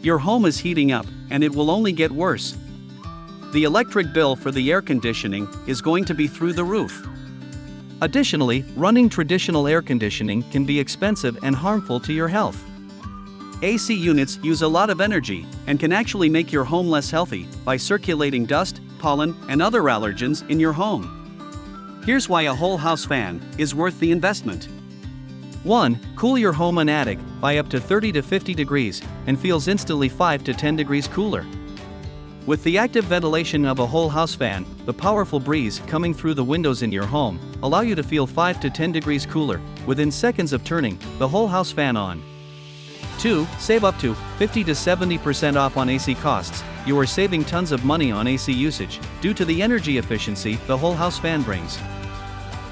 Your home is heating up, and it will only get worse. The electric bill for the air conditioning is going to be through the roof. Additionally, running traditional air conditioning can be expensive and harmful to your health. AC units use a lot of energy and can actually make your home less healthy by circulating dust, pollen, and other allergens in your home. Here's why a whole house fan is worth the investment. 1. Cool your home and attic by up to 30 to 50 degrees and feels instantly 5 to 10 degrees cooler. With the active ventilation of a whole house fan, the powerful breeze coming through the windows in your home allow you to feel 5 to 10 degrees cooler within seconds of turning the whole house fan on. 2. Save up to 50 to 70% off on AC costs. You are saving tons of money on AC usage due to the energy efficiency the whole house fan brings.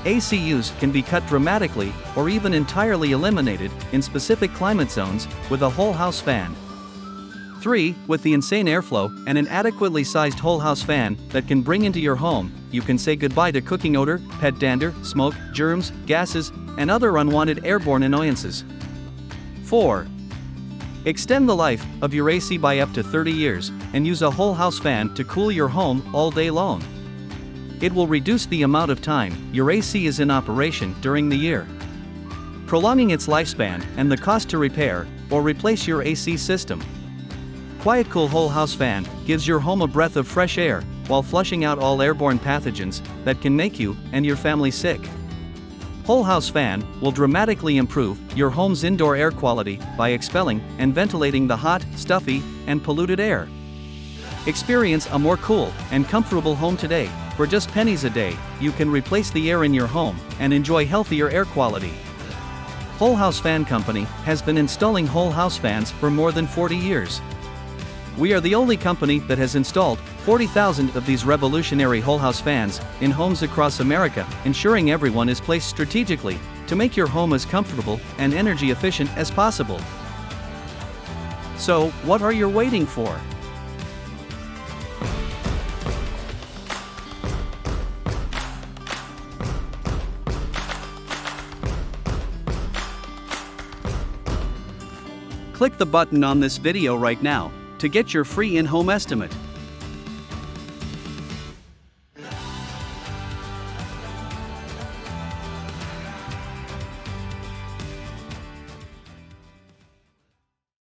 AC use can be cut dramatically or even entirely eliminated in specific climate zones with a whole house fan. 3. With the insane airflow and an adequately sized whole house fan that can bring into your home, you can say goodbye to cooking odor, pet dander, smoke, germs, gases, and other unwanted airborne annoyances. 4. Extend the life of your AC by up to 30 years and use a whole house fan to cool your home all day long. It will reduce the amount of time your AC is in operation during the year, prolonging its lifespan and the cost to repair or replace your AC system. QuietCool Whole House Fan gives your home a breath of fresh air while flushing out all airborne pathogens that can make you and your family sick. Whole House Fan will dramatically improve your home's indoor air quality by expelling and ventilating the hot, stuffy, and polluted air. Experience a more cool and comfortable home today. For just pennies a day, you can replace the air in your home and enjoy healthier air quality. Whole House Fan Company has been installing whole house fans for more than 40 years. We are the only company that has installed 40,000 of these revolutionary whole house fans in homes across America, ensuring everyone is placed strategically to make your home as comfortable and energy efficient as possible. So, what are you waiting for? Click the button on this video right now to get your free in-home estimate.